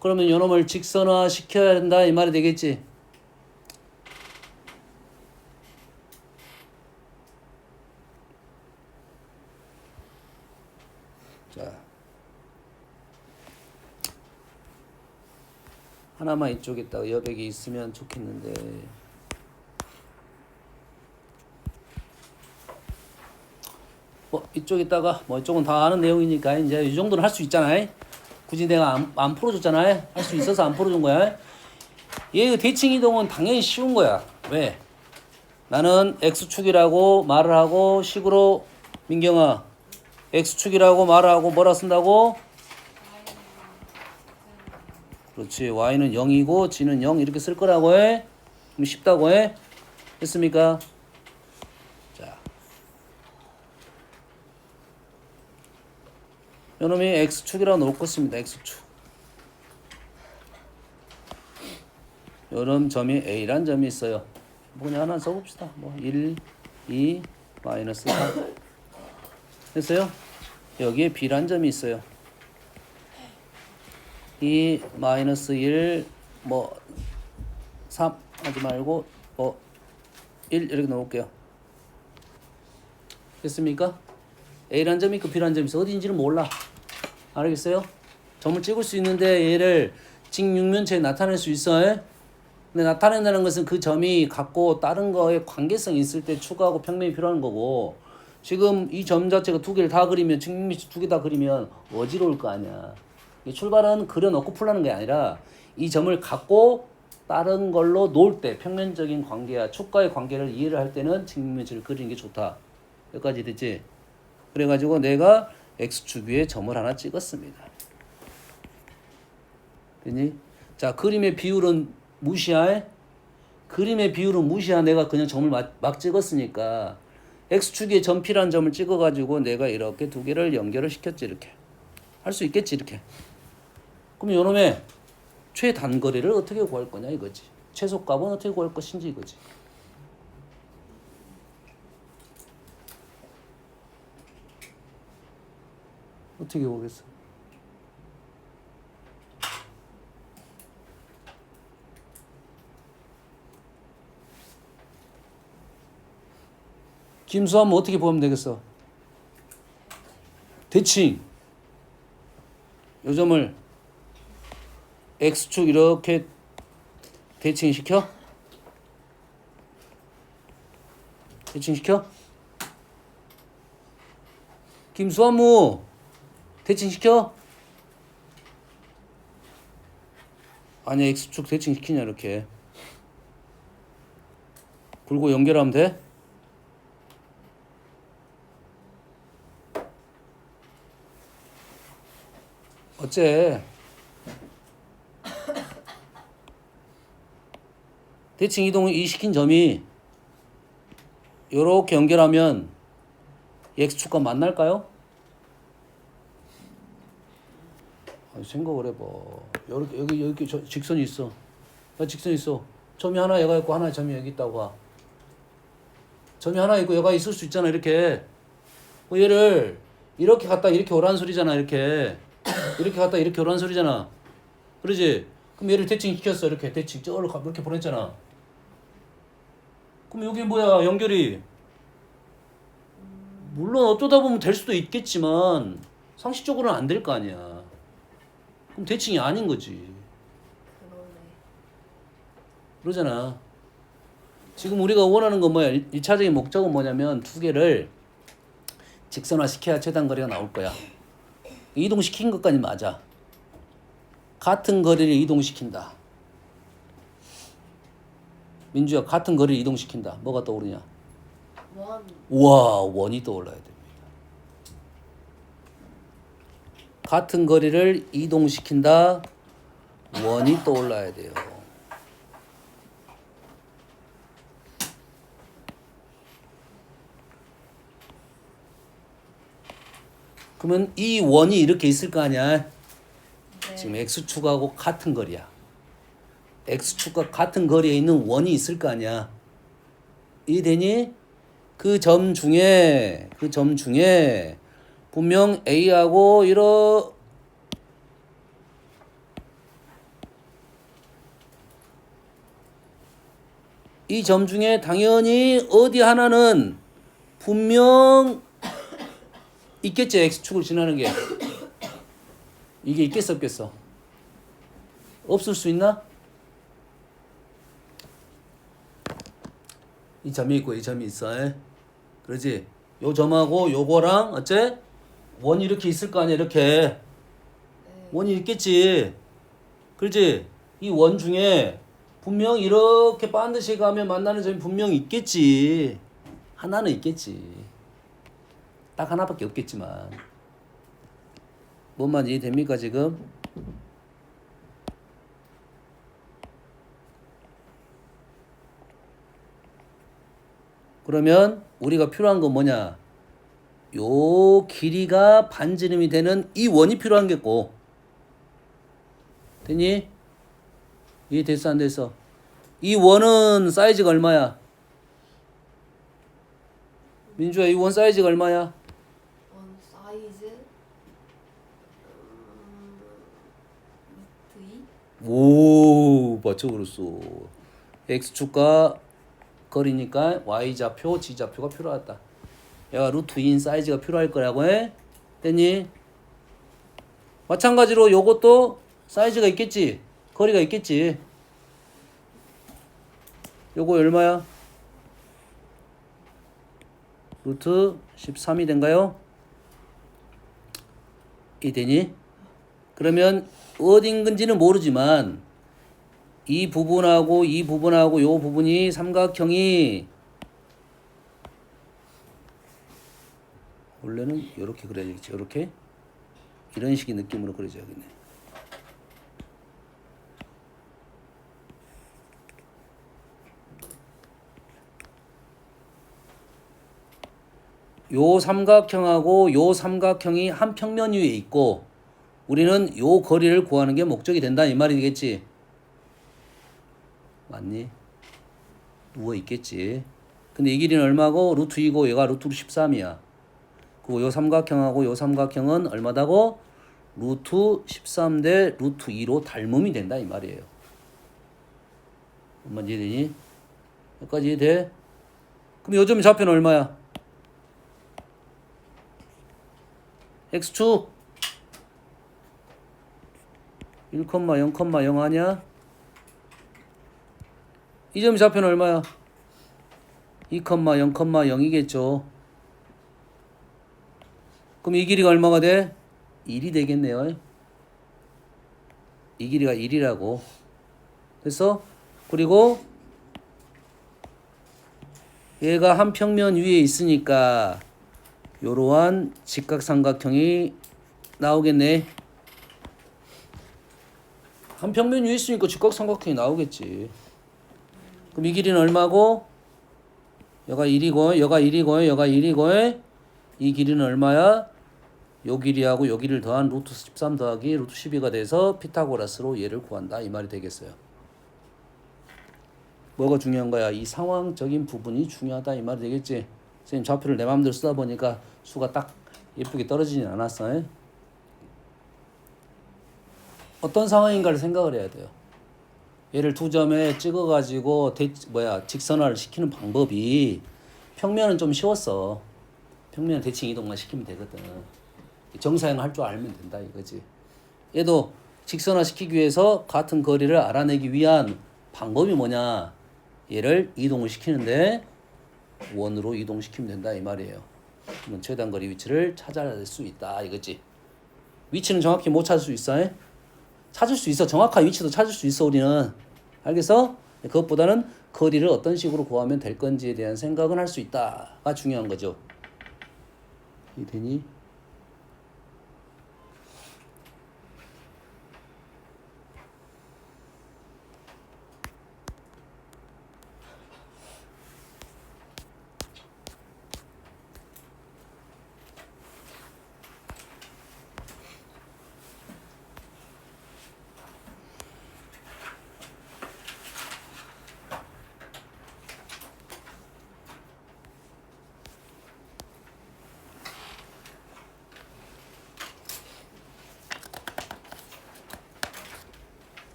그러면 요놈을 직선화 시켜야 된다 이 말이 되겠지? 자, 하나만 이쪽에다가 여백이 있으면 좋겠는데 뭐 이쪽에다가 뭐 이쪽은 다 아는 내용이니까 이제 이 정도는 할 수 있잖아요. 굳이 내가 안 풀어줬잖아요. 할 수 있어서 안 풀어준 거야. 얘 대칭 이동은 당연히 쉬운 거야. 왜? 나는 x축이라고 말을 하고 식으로 민경아 x축이라고 말을 하고 뭐라 쓴다고? 그렇지. y는 0이고 g는 0 이렇게 쓸 거라고 해. 그럼 쉽다고 해. 됐습니까? 자, 요놈이 x축이라고 놓을 것입니다. x축. 요런 점이 a란 점이 있어요. 뭐 그냥 하나 써봅시다. 뭐 1, 2, 마이너스 4 됐어요? 여기에 b란 점이 있어요. 2, 마이너스 1, 뭐 3 하지 말고 뭐 1 이렇게 넣을게요. 됐습니까? a란 점이 있고 b란 점이 있어. 어딘지는 몰라. 알겠어요? 점을 찍을 수 있는데 얘를 직육면체에 나타낼 수 있어. 근데 나타낸다는 것은 그 점이 갖고 다른 거에 관계성이 있을 때 추가하고 평면이 필요한 거고 지금 이 점 자체가 두 개를 다 그리면 직육면체 두 개 다 그리면 어지러울 거 아니야. 이 출발은 그려놓고 풀라는 게 아니라 이 점을 갖고 다른 걸로 놓을 때 평면적인 관계와 축과의 관계를 이해를 할 때는 직육면체를 그리는 게 좋다. 여기까지 됐지? 그래가지고 내가 x축 위에 점을 하나 찍었습니다. 됐니? 자, 그림의 비율은 무시해? 그림의 비율은 무시하. 내가 그냥 점을 막 찍었으니까 x축에 점 P라는 점을 찍어가지고 내가 이렇게 두 개를 연결을 시켰지. 이렇게 할 수 있겠지. 이렇게. 그럼 요놈의 최단거리를 어떻게 구할 거냐 이거지. 최소값은 어떻게 구할 것인지 이거지. 어떻게 구하겠어? 김수하면 어떻게 보면 되겠어? 대칭. 요 점을 x축 이렇게 대칭시켜? 대칭시켜? 김수하무 대칭시켜? 아니야, x축 대칭시키냐 이렇게 굴고 연결하면 돼? 어째 대칭 이동을 이 시킨 점이 요렇게 연결하면 x축과 만날까요? 생각을 해봐. 여기 직선이 있어. 직선이 있어. 점이 하나 얘가 있고 하나 점이 여기 있다고 봐. 점이 하나 있고 얘가 있을 수 있잖아. 이렇게 얘를 이렇게 갔다 이렇게 오라는 소리잖아. 이렇게 갔다 이렇게 오라는 소리잖아. 그러지? 그럼 얘를 대칭 시켰어. 이렇게 대칭 이렇게 보냈잖아. 그럼 여기 뭐야 연결이? 물론 어쩌다 보면 될 수도 있겠지만 상식적으로는 안 될 거 아니야. 그럼 대칭이 아닌 거지. 그러잖아. 지금 우리가 원하는 건 뭐야? 1차적인 목적은 뭐냐면 두 개를 직선화 시켜야 최단거리가 나올 거야. 이동시킨 것까지 맞아. 같은 거리를 이동시킨다. 민주야, 같은 거리를 이동시킨다. 뭐가 떠오르냐? 원. 우와, 원이 떠올라야 됩니다. 같은 거리를 이동시킨다. 원이 떠올라야 돼요. 그러면 이 원이 이렇게 있을 거 아니야? 네. 지금 x축하고 같은 거리야. x축과 같은 거리에 있는 원이 있을 거 아니야? 이해되니? 그 점 중에 분명 A하고 이 점 중에 당연히 어디 하나는 분명 있겠지. X축을 지나는 게. 이게 있겠어 없겠어? 없을 수 있나? 이 점이 있고 이 점이 있어. 그러지? 요 점하고 요거랑 어째? 원이 이렇게 있을 거 아니야. 이렇게 네. 원이 있겠지. 그렇지? 이 원 중에 분명 이렇게 반드시 가면 만나는 점이 분명 있겠지. 하나는 있겠지. 딱 하나밖에 없겠지만. 뭔 말인지 이해됩니까 지금? 그러면 우리가 필요한 건 뭐냐? 요 길이가 반지름이 되는 이 원이 필요한 게고. 됐니? 이해됐어 안 됐어? 이 원은 사이즈가 얼마야? 민주야 이 원 사이즈가 얼마야? 원 사이즈 루트 2? 오 맞춰버렸어. x축과 거리니까 y좌표 g좌표가 필요하다. 얘가 루트 2인 사이즈가 필요할 거라고 해. 됐니? 마찬가지로 요것도 사이즈가 있겠지. 거리가 있겠지. 요거 얼마야? 루트 13이 된가요? 이 되니? 그러면 어딘건지는 모르지만 이 부분하고 이 부분하고 요 부분이 삼각형이 원래는 이렇게 그려야겠지. 이렇게 이런 식의 느낌으로 그려줘야겠네. 요 삼각형하고 요 삼각형이 한 평면 위에 있고 우리는 요 거리를 구하는 게 목적이 된다 이 말이겠지. 맞니? 누워 있겠지. 근데 이 길이는 얼마고? 루트 2고 얘가 루트 13이야. 그리고 요 삼각형하고 요 삼각형은 얼마다고? 루트 13 대 루트 2로 닮음이 된다 이 말이에요. 엄마 이해되니? 여기까지 이해돼? 그럼 요즘 좌표는 얼마야? X축 1,0,0 아니야? 이 점의 좌표는 얼마야? 2,0,0이겠죠. 그럼 이 길이가 얼마가 돼? 1이 되겠네요. 이 길이가 1이라고. 됐어? 그리고 얘가 한 평면 위에 있으니까 요러한 직각삼각형이 나오겠네. 한 평면 위에 있으니까 직각삼각형이 나오겠지. 그럼 이 길이는 얼마고? 여가 1이고 여가 1이고 여가 1이고 이 길이는 얼마야? 요 길이하고 요 길이를 더한 루트 13 더하기 루트 12가 돼서 피타고라스로 얘를 구한다 이 말이 되겠어요. 뭐가 중요한 거야? 이 상황적인 부분이 중요하다 이 말이 되겠지. 선생님 좌표를 내 마음대로 쓰다 보니까 수가 딱 예쁘게 떨어지진 않았어. 어떤 상황인가를 생각을 해야 돼요. 얘를 두 점에 찍어가지고 직선화를 시키는 방법이 평면은 좀 쉬웠어. 평면은 대칭 이동만 시키면 되거든. 정사형을 할 줄 알면 된다 이거지. 얘도 직선화 시키기 위해서 같은 거리를 알아내기 위한 방법이 뭐냐? 얘를 이동을 시키는데 원으로 이동시키면 된다 이 말이에요. 그러면 최단 거리 위치를 찾아낼 수 있다 이거지. 위치는 정확히 못 찾을 수 있어. 찾을 수 있어. 정확한 위치도 찾을 수 있어 우리는. 알겠어? 그것보다는 거리를 어떤 식으로 구하면 될 건지에 대한 생각은 할 수 있다가 중요한 거죠. 이해되니?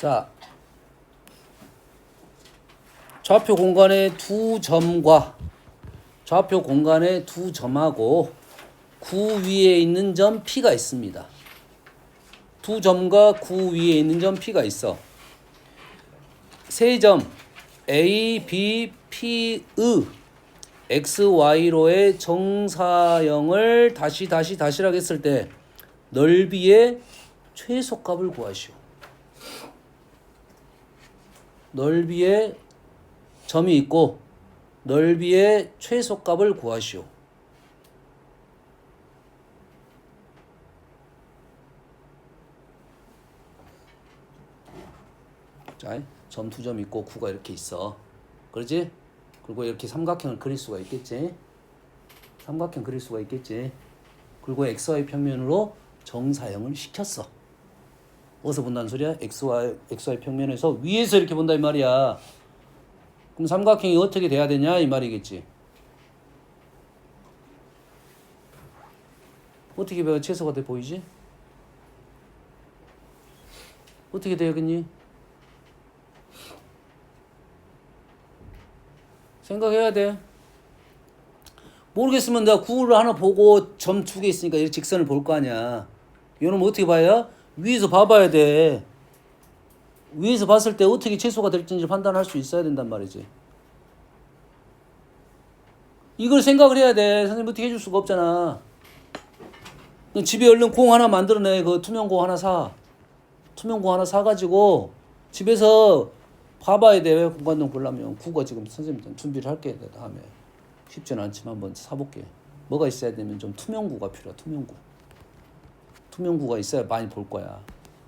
자, 좌표 공간의 두 점과 좌표 공간의 두 점하고 구 위에 있는 점 P가 있습니다. 두 점과 구 위에 있는 점 P가 있어. 세 점 A, B, P의 X, Y로의 정사형을 다시라고 했을 때 넓이의 최소값을 구하시오. 넓이의 점이 있고 넓이의 최소값을 구하시오. 자, 점 두 점 있고 구가 이렇게 있어. 그러지? 그리고 이렇게 삼각형을 그릴 수가 있겠지? 삼각형 그릴 수가 있겠지? 그리고 XY 평면으로 정사형을 시켰어. 어디서 본다는 소리야? XY 평면에서 위에서 이렇게 본다 이 말이야. 그럼 삼각형이 어떻게 돼야 되냐 이 말이겠지. 어떻게 봐야 최소가 돼 보이지? 어떻게 되겠니? 생각해야 돼. 모르겠으면 내가 구를 하나 보고 점 두 개 있으니까 이 직선을 볼 거 아니야. 이놈 어떻게 봐야? 위에서 봐봐야 돼. 위에서 봤을 때 어떻게 최소가 될지 판단할 수 있어야 된단 말이지. 이걸 생각을 해야 돼. 선생님 어떻게 해줄 수가 없잖아. 집에 얼른 공 하나 만들어내. 그 투명공 하나 사. 투명공 하나 사가지고 집에서 봐봐야 돼. 왜 공간동 보려면. 구가 지금 선생님 준비를 할게. 다음에. 쉽지는 않지만 한번 사볼게. 뭐가 있어야 되면 좀 투명구가 필요해. 투명구. 투명구가 있어야 많이 볼 거야.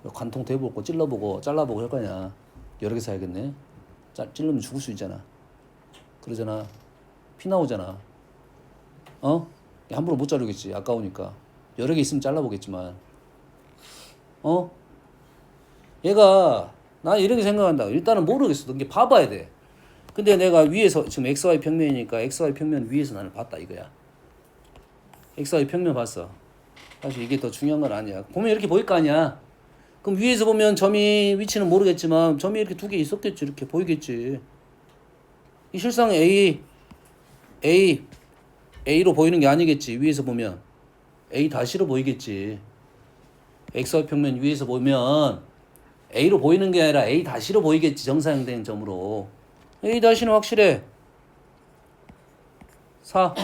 관통 대보고 찔러보고 잘라보고 할 거냐. 여러 개 사야겠네. 찔르면 죽을 수 있잖아. 그러잖아. 피 나오잖아. 어? 함부로 못 자르겠지. 아까우니까. 여러 개 있으면 잘라보겠지만. 어? 얘가 나 이렇게 생각한다. 일단은 모르겠어. 이게 봐봐야 돼. 근데 내가 위에서 지금 XY 평면이니까 XY 평면 위에서 나는 봤다 이거야. XY 평면 봤어. 사실 이게 더 중요한 건 아니야. 보면 이렇게 보일 거 아니야. 그럼 위에서 보면 점이 위치는 모르겠지만 점이 이렇게 두 개 있었겠지. 이렇게 보이겠지. 이 실상 A로 보이는 게 아니겠지. 위에서 보면 A 다시로 보이겠지. XY 평면 위에서 보면 A로 보이는 게 아니라 A 다시로 보이겠지. 정사형된 점으로. A 다시는 확실해. 4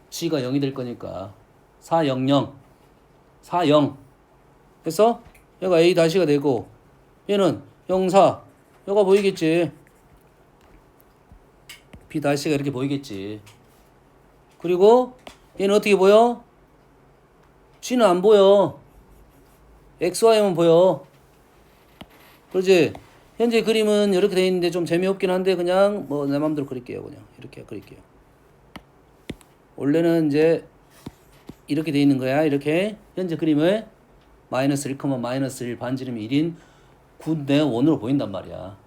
G가 0이 될 거니까 4, 0, 0 4, 0 그래서 얘가 A 다시가 되고 얘는 0, 4 얘가 보이겠지. B 다시가 이렇게 보이겠지. 그리고 얘는 어떻게 보여? G는 안 보여. XY만 보여. 그렇지? 현재 그림은 이렇게 돼 있는데 좀 재미없긴 한데 그냥 뭐 내 마음대로 그릴게요. 그냥 이렇게 그릴게요. 원래는 이제 이렇게 돼 있는 거야. 이렇게 현재 그림을 마이너스 1, 마이너스 1 반지름이 1인 9내 원으로 보인단 말이야.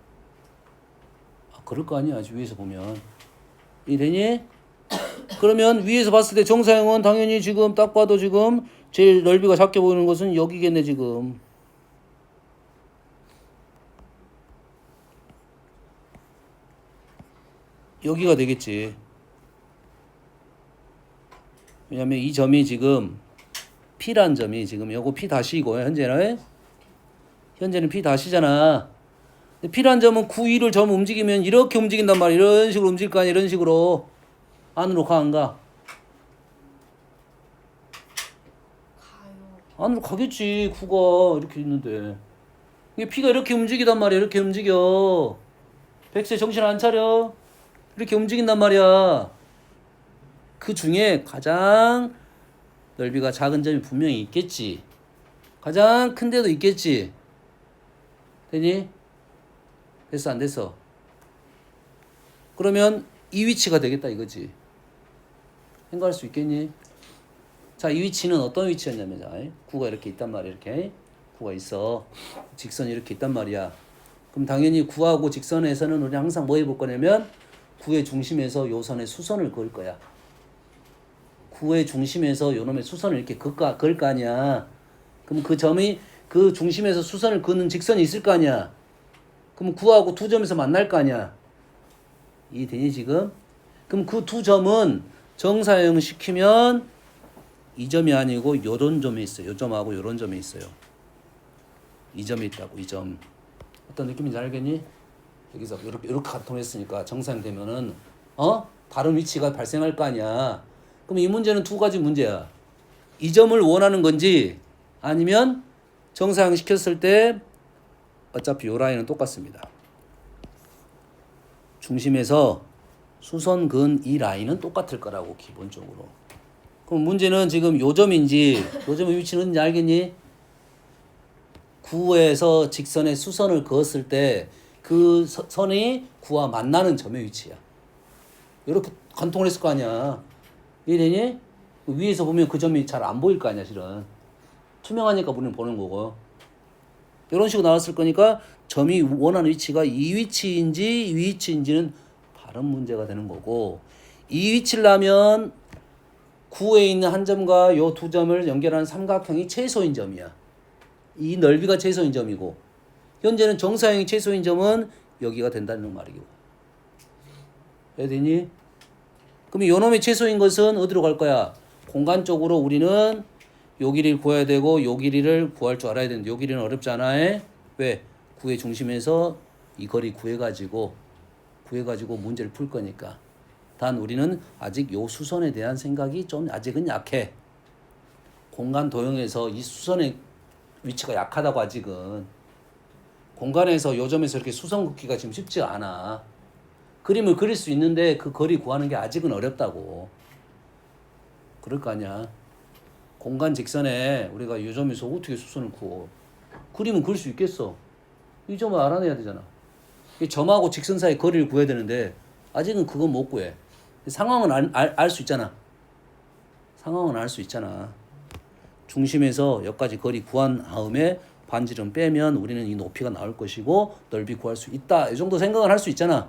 아, 그럴 거 아니야. 위에서 보면. 이 되니? 그러면 위에서 봤을 때 정사형은 당연히 지금 딱 봐도 지금 제일 넓이가 작게 보이는 것은 여기겠네 지금. 여기가 되겠지. 왜냐면 이 점이 지금 P란 점이 지금 요거 P 다시고 현재는 P 다시잖아. 근데 P란 점은 9, 2를 점 움직이면 이렇게 움직인단 말이야. 이런 식으로 움직일 거 아니야. 이런 식으로 안으로 가 안 가? 가요. 안으로 가겠지. 9가 이렇게 있는데 이게 P가 이렇게 움직이단 말이야. 이렇게 움직여. 백세 정신 안 차려. 이렇게 움직인단 말이야. 그 중에 가장 넓이가 작은 점이 분명히 있겠지. 가장 큰 데도 있겠지. 되니? 됐어 안 됐어? 그러면 이 위치가 되겠다 이거지. 생각할 수 있겠니? 자, 이 위치는 어떤 위치였냐면 자, 9가 이렇게 있단 말이야. 이렇게 9가 있어. 직선이 이렇게 있단 말이야. 그럼 당연히 9하고 직선에서는 우리 항상 뭐 해볼 거냐면 9의 중심에서 요 선에 수선을 그을 거야. 9의 중심에서 요 놈의 수선을 이렇게 그을 거 아니야. 그럼 그 그 중심에서 수선을 그는 직선이 있을 거 아니야. 그럼 구하고 두 점에서 만날 거 아니야. 이해되니 지금? 그럼 그 두 점은 정사형 시키면 이 점이 아니고 요런 점에 있어요. 요 점하고 요런 점에 있어요. 이 점에 있다고, 이 점. 어떤 느낌인지 알겠니? 여기서 이렇게 가통했으니까 정사형 되면은 다른 위치가 발생할 거 아니야. 그럼 이 문제는 두 가지 문제야. 이 점을 원하는 건지 아니면 정사형 시켰을 때 어차피 요 라인은 똑같습니다. 중심에서 수선 근 이 라인은 똑같을 거라고 기본적으로. 그럼 문제는 지금 요 점인지 요 점의 위치는 어딘지 알겠니? 구에서 직선에 수선을 그었을 때 그 선이 구와 만나는 점의 위치야. 이렇게 관통을 했을 거 아니야. 이해되니? 위에서 보면 그 점이 잘 안 보일 거 아니야, 실은. 투명하니까 우리는 보는 거고. 이런 식으로 나왔을 거니까 점이 원하는 위치가 이 위치인지 이 위치인지는 다른 문제가 되는 거고, 이 위치를 하면 구에 있는 한 점과 요 두 점을 연결하는 삼각형이 최소인 점이야. 이 넓이가 최소인 점이고, 현재는 정사형이 최소인 점은 여기가 된다는 말이고. 이해되니? 그럼 요 놈이 최소인 것은 어디로 갈 거야? 공간적으로 우리는 요 길이를 구해야 되고 요 길이를 구할 줄 알아야 되는데 요 길이는 어렵지 않아? 왜? 구의 중심에서 이 거리 구해가지고 문제를 풀 거니까. 단 우리는 아직 요 수선에 대한 생각이 좀 아직은 약해. 공간 도형에서 이 수선의 위치가 약하다고 아직은. 공간에서 요 점에서 이렇게 수선 긋기가 지금 쉽지 않아. 그림을 그릴 수 있는데 그 거리 구하는 게 아직은 어렵다고. 그럴 거 아니야. 공간 직선에 우리가 이 점에서 어떻게 수선을 구워? 그림은 그릴 수 있겠어. 이 점을 알아내야 되잖아. 이 점하고 직선 사이 거리를 구해야 되는데 아직은 그건 못 구해. 상황은 알 수 있잖아. 상황은 알 수 있잖아. 중심에서 여기까지 거리 구한 다음에 반지름 빼면 우리는 이 높이가 나올 것이고 넓이 구할 수 있다. 이 정도 생각을 할 수 있잖아.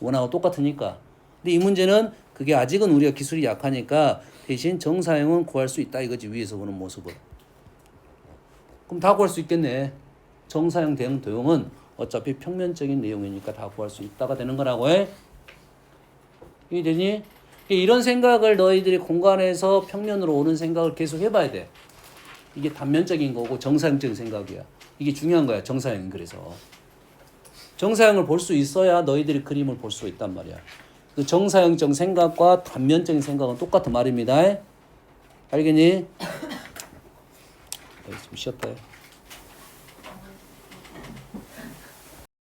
원하고 똑같으니까. 근데 이 문제는 그게 아직은 우리가 기술이 약하니까 대신 정사형은 구할 수 있다 이거지, 위에서 보는 모습을. 그럼 다 구할 수 있겠네. 정사형 대응 도형은 어차피 평면적인 내용이니까 다 구할 수 있다가 되는 거라고 해. 이해되니? 이런 생각을 너희들이 공간에서 평면으로 오는 생각을 계속 해봐야 돼. 이게 단면적인 거고 정사형적인 생각이야. 이게 중요한 거야, 정사형은. 그래서 정사형을 볼 수 있어야 너희들이 그림을 볼 수 있단 말이야. 그 정사형적 생각과 단면적인 생각은 똑같은 말입니다. 알겠니? 좀 쉬었다 해.